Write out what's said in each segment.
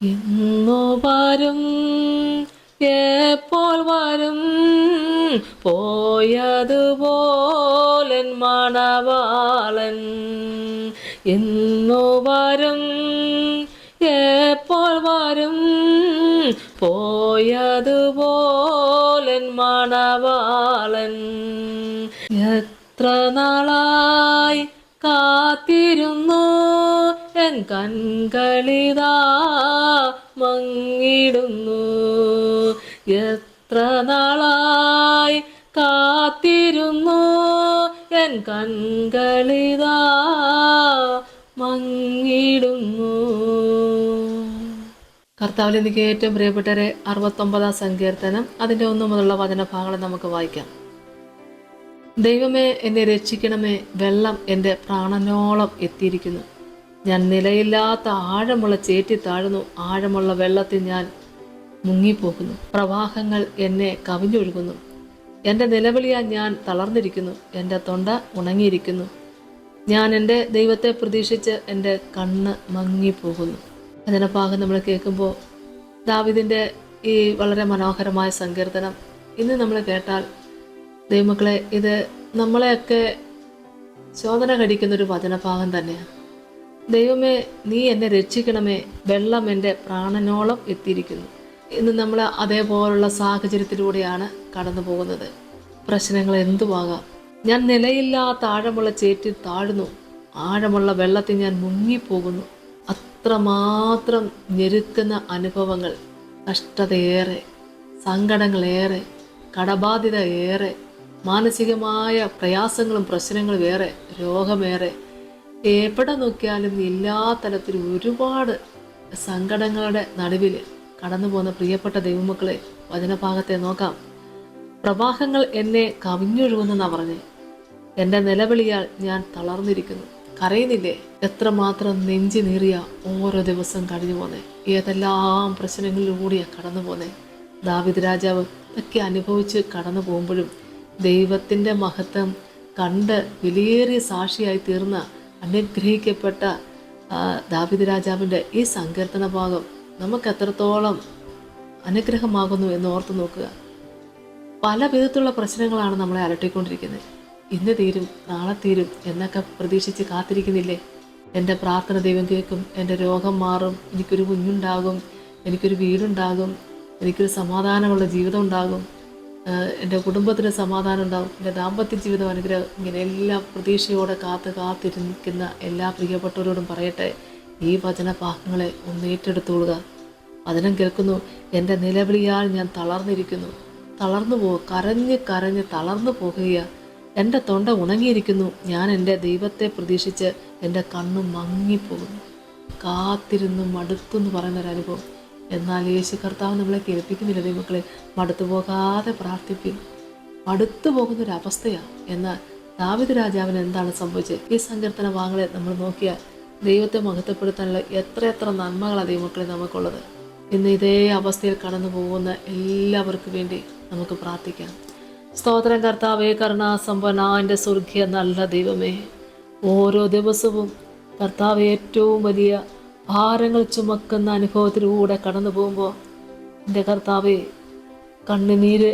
ഇന്നു വരും എപ്പോൾ വരും പോയതുപോലൻ മണവാളൻ. ഇന്നു വരും എപ്പോൾ വരും പോയതുപോലൻ മണവാളൻ. എത്ര നാളായി കാത്തിരുന്നു എൻ കൺകളിതാ മങ്ങിടുന്നു. എത്ര നാളായി കാത്തിരുന്നു എൻ കൺകളിതാ മങ്ങിടുന്നു. കർത്താവിൽ എനിക്ക് ഏറ്റവും പ്രിയപ്പെട്ടവരെ 69 സങ്കീർത്തനം അതിൻ്റെ 1 മുതലുള്ള വചനഭാഗങ്ങൾ നമുക്ക് വായിക്കാം. ദൈവമേ, എന്നെ രക്ഷിക്കണമേ, വെള്ളം എൻ്റെ പ്രാണനോളം എത്തിയിരിക്കുന്നു. ഞാൻ നിലയില്ലാത്ത ആഴമുള്ള ചേറ്റി താഴുന്നു. ആഴമുള്ള വെള്ളത്തിൽ ഞാൻ മുങ്ങിപ്പോകുന്നു. പ്രവാഹങ്ങൾ എന്നെ കവിഞ്ഞൊഴുകുന്നു. എൻ്റെ നിലവിളിയാൽ ഞാൻ തളർന്നിരിക്കുന്നു. എൻ്റെ തൊണ്ട ഉണങ്ങിയിരിക്കുന്നു. ഞാൻ എൻ്റെ ദൈവത്തെ പ്രതീക്ഷിച്ച് എൻ്റെ കണ്ണ് മങ്ങിപ്പോകുന്നു. വചനഭാഗം നമ്മൾ കേൾക്കുമ്പോൾ ദാവീദിൻ്റെ ഈ വളരെ മനോഹരമായ സങ്കീർത്തനം ഇന്ന് നമ്മൾ കേട്ടാൽ ദൈവമക്കളെ, ഇത് നമ്മളെയൊക്കെ ശോധന കടിക്കുന്നൊരു വചനഭാഗം തന്നെയാണ്. ദൈവമേ, നീ എന്നെ രക്ഷിക്കണമേ, വെള്ളം എൻ്റെ പ്രാണനോളം എത്തിയിരിക്കുന്നു. ഇന്ന് നമ്മൾ അതേപോലുള്ള സാഹചര്യത്തിലൂടെയാണ് കടന്നു പോകുന്നത്. പ്രശ്നങ്ങൾ എന്തുവാകാം. ഞാൻ നിലയില്ലാത്ത ആഴമുള്ള ചേറ്റിൽ താഴുന്നു. ആഴമുള്ള വെള്ളത്തിൽ ഞാൻ മുങ്ങിപ്പോകുന്നു. അത്രമാത്രം ഞെരുക്കുന്ന അനുഭവങ്ങൾ, കഷ്ടതയേറെ, സങ്കടങ്ങളേറെ, കടബാധ്യത ഏറെ, മാനസികമായ പ്രയാസങ്ങളും പ്രശ്നങ്ങളും ഏറെ, രോഗമേറെ, എവിടെ നോക്കിയാലും എല്ലാ തലത്തിലും ഒരുപാട് സങ്കടങ്ങളുടെ നടുവിൽ കടന്നു പോകുന്ന പ്രിയപ്പെട്ട ദൈവമക്കളെ, വചനഭാഗത്തെ നോക്കാം. പ്രവാഹങ്ങൾ എന്നെ കവിഞ്ഞൊഴുകുന്നെന്നാ പറഞ്ഞേ. എൻ്റെ നിലവിളിയാൽ ഞാൻ തളർന്നിരിക്കുന്നു. കരയുന്നില്ലേ? എത്രമാത്രം നെഞ്ചി നീറിയ ഓരോ ദിവസം കഴിഞ്ഞു പോന്നേ. ഏതെല്ലാം പ്രശ്നങ്ങളിലൂടെയാണ് കടന്നു പോന്നേ. ദാവീദ് രാജാവ് ഇതൊക്കെ അനുഭവിച്ച് കടന്നു പോകുമ്പോഴും ദൈവത്തിൻ്റെ മഹത്വം കണ്ട് വിലയേറിയ സാക്ഷിയായി തീർന്ന അനുഗ്രഹിക്കപ്പെട്ട ദാവീദ് രാജാവിൻ്റെ ഈ സങ്കീർത്തന ഭാഗം നമുക്ക് എത്രത്തോളം അനുഗ്രഹമാകുന്നു എന്ന് ഓർത്ത് നോക്കുക. പല വിധത്തിലുള്ള പ്രശ്നങ്ങളാണ് നമ്മളെ അലട്ടിക്കൊണ്ടിരിക്കുന്നത്. ഇന്ന് തീരും, നാളെ തീരും എന്നൊക്കെ പ്രതീക്ഷിച്ച് കാത്തിരിക്കുന്നില്ലേ? എൻ്റെ പ്രാർത്ഥന ദൈവം കേൾക്കും, എൻ്റെ രോഗം മാറും, എനിക്കൊരു കുഞ്ഞുണ്ടാകും, എനിക്കൊരു വീടുണ്ടാകും, എനിക്കൊരു സമാധാനമുള്ള ജീവിതം ഉണ്ടാകും, എൻ്റെ കുടുംബത്തിന് സമാധാനം ഉണ്ടാകും, എൻ്റെ ദാമ്പത്യ ജീവിതം അനുഗ്രഹം. ഇങ്ങനെ എല്ലാ പ്രതീക്ഷയോടെ കാത്തിരിക്കുന്ന എല്ലാ പ്രിയപ്പെട്ടവരോടും പറയട്ടെ, ഈ വചനഭാഗങ്ങളെ ഒന്ന് ഏറ്റെടുത്തുകൊള്ളുക. വചനം കേൾക്കുന്നു, എൻ്റെ നിലവിളിയാൽ ഞാൻ തളർന്നിരിക്കുന്നു. തളർന്നു പോകും, കരഞ്ഞ് കരഞ്ഞ് തളർന്നു പോകുക. എൻ്റെ തൊണ്ട ഉണങ്ങിയിരിക്കുന്നു. ഞാൻ എൻ്റെ ദൈവത്തെ പ്രതീക്ഷിച്ച് എൻ്റെ കണ്ണു മങ്ങിപ്പോകുന്നു. കാത്തിരുന്നു മടുത്തു എന്ന് പറയുന്നൊരനുഭവം. എന്നാൽ യേശു കർത്താവ് നമ്മളെ കേൾപ്പിക്കുന്നില്ല. ദൈവമക്കളെ, മടുത്തു പോകാതെ പ്രാർത്ഥിപ്പിൻ. മടുത്തു പോകുന്നൊരവസ്ഥയാണ്. എന്നാൽ ദാവീദ് രാജാവിന് എന്താണ് സംഭവിച്ചത്? ഈ സങ്കീർത്തന ഭാഗങ്ങളെ നമ്മൾ നോക്കിയാൽ ദൈവത്തെ മഹത്വപ്പെടുത്താനുള്ള എത്ര നന്മകളാണ് ദൈവമക്കളെ നമുക്കുള്ളത്. ഇന്ന് ഇതേ അവസ്ഥയിൽ കടന്നു പോകുന്ന എല്ലാവർക്കും വേണ്ടി നമുക്ക് പ്രാർത്ഥിക്കാം. സ്തോത്രം കർത്താവേ, കരുണാസമ്പന്ന എൻ്റെ സ്വർഗീയ നല്ല ദൈവമേ, ഓരോ ദിവസവും കർത്താവ് ഏറ്റവും വലിയ ഭാരങ്ങൾ ചുമക്കുന്ന അനുഭവത്തിലൂടെ കടന്നു പോകുമ്പോൾ എൻ്റെ കർത്താവേ, കണ്ണുനീര്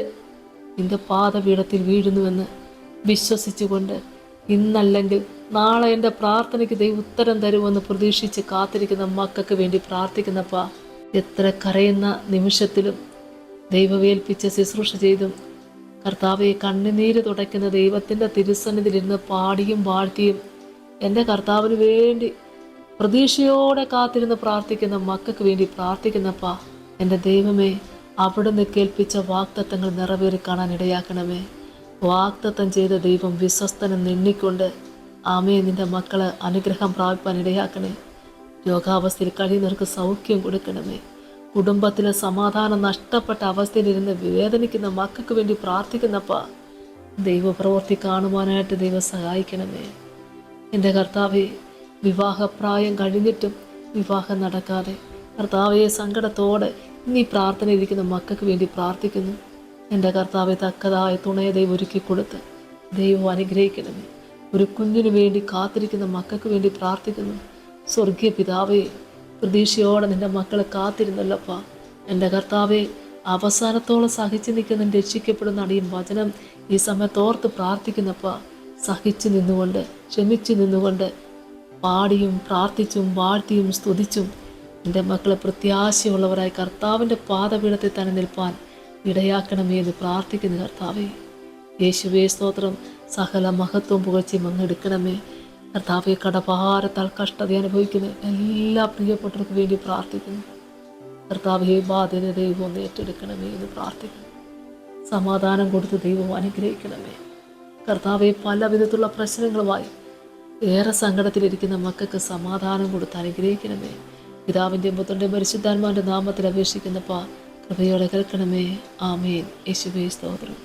നിൻ്റെ പാദപീഠത്തിൽ വീഴുന്നുവെന്ന് വിശ്വസിച്ചുകൊണ്ട് ഇന്നല്ലെങ്കിൽ നാളെ എൻ്റെ പ്രാർത്ഥനയ്ക്ക് ദൈവം ഉത്തരം തരുമെന്ന് പ്രതീക്ഷിച്ച് കാത്തിരിക്കുന്ന മക്കൾക്ക് വേണ്ടി പ്രാർത്ഥിക്കുന്നപ്പാ. എത്ര കരയുന്ന നിമിഷത്തിലും ദൈവവേൽപ്പിച്ച് ശുശ്രൂഷ ചെയ്തും കർത്താവെ കണ്ണുനീര് തുടയ്ക്കുന്ന ദൈവത്തിൻ്റെ തിരുസന്നിധിയിലിരുന്ന് പാടിയും വാഴ്ത്തിയും എൻ്റെ കർത്താവിന് വേണ്ടി പ്രതീക്ഷയോടെ കാത്തിരുന്ന് പ്രാർത്ഥിക്കുന്ന മക്കൾക്ക് വേണ്ടി പ്രാർത്ഥിക്കുന്നപ്പാ. എൻ്റെ ദൈവമേ, അവിടുന്ന് കേൾപ്പിച്ച വാഗ്ദത്തങ്ങൾ നിറവേറി കാണാൻ ഇടയാക്കണമേ. വാഗ്ദത്തം ചെയ്ത ദൈവം വിശ്വസ്തനെന്ന് എണ്ണിക്കൊണ്ട് ആമേ നിൻ്റെ മക്കള് അനുഗ്രഹം പ്രാപിപ്പാൻ ഇടയാക്കണേ. രോഗാവസ്ഥയിൽ കഴിയുന്നവർക്ക് സൗഖ്യം കൊടുക്കണമേ. കുടുംബത്തിലെ സമാധാനം നഷ്ടപ്പെട്ട അവസ്ഥയിലിരുന്ന് വേദനിക്കുന്ന മക്കൾക്ക് വേണ്ടി പ്രാർത്ഥിക്കുന്നപ്പാ. ദൈവപ്രവൃത്തി കാണുവാനായിട്ട് ദൈവം സഹായിക്കണമേ. എൻ്റെ കർത്താവെ, വിവാഹപ്രായം കഴിഞ്ഞിട്ടും വിവാഹം നടക്കാതെ കർത്താവെ സങ്കടത്തോടെ ഇനി പ്രാർത്ഥനയിരിക്കുന്ന മക്കൾക്ക് വേണ്ടി പ്രാർത്ഥിക്കുന്നു. എൻ്റെ കർത്താവെ, തക്കതായ തുണയെ ദൈവം ഒരുക്കി കൊടുത്ത് ദൈവം അനുഗ്രഹിക്കണമേ. ഒരു കുഞ്ഞിനു വേണ്ടി കാത്തിരിക്കുന്ന മക്കൾക്ക് വേണ്ടി പ്രാർത്ഥിക്കുന്നു. സ്വർഗീയ പിതാവേ, പ്രതീക്ഷയോടെ നിൻ്റെ മക്കളെ കാത്തിരുന്നല്ലപ്പാ. എൻ്റെ കർത്താവെ, അവസാനത്തോളം സഹിച്ചു നിൽക്കുന്ന രക്ഷിക്കപ്പെടുന്ന അടിയും വചനം ഈ സമയത്ത് ഓർത്ത് പ്രാർത്ഥിക്കുന്നപ്പാ. സഹിച്ചു നിന്നുകൊണ്ട്, ക്ഷമിച്ചു നിന്നുകൊണ്ട്, പാടിയും പ്രാർത്ഥിച്ചും വാഴ്ത്തിയും സ്തുതിച്ചും എൻ്റെ മക്കളെ പ്രത്യാശയുള്ളവരായി കർത്താവിൻ്റെ പാദപീഠത്തിൽ തന്നെ നിൽപ്പാൻ ഇടയാക്കണമേ എന്ന് പ്രാർത്ഥിക്കുന്നു കർത്താവേ. യേശുവേ സ്തോത്രം. സകല മഹത്വവും പുകഴ്ചയും അങ്ങ് എടുക്കണമേ കർത്താവെ. കടഭാരത്താൽ കഷ്ടത അനുഭവിക്കുന്ന എല്ലാ പ്രിയപ്പെട്ടവർക്കും വേണ്ടി പ്രാർത്ഥിക്കുന്നു കർത്താവെ. ബാധ്യത ദൈവം ഒന്ന് ഏറ്റെടുക്കണമേ എന്ന് പ്രാർത്ഥിക്കുന്നു. സമാധാനം കൊടുത്ത് ദൈവം അനുഗ്രഹിക്കണമേ കർത്താവെ. പല വിധത്തിലുള്ള പ്രശ്നങ്ങളുമായി ഏറെ സങ്കടത്തിലിരിക്കുന്ന മക്കൾക്ക് സമാധാനം കൊടുത്ത് അനുഗ്രഹിക്കണമേ. പിതാവിൻ്റെയും പുത്രൻ്റെയും പരിശുദ്ധാത്മാവിൻ്റെ നാമത്തിൽ അപേക്ഷിക്കുന്നപ്പാ, കൃപയോടെ കേൾക്കണമേ. ആമേൻ. യേശുവേ സ്തോത്രം.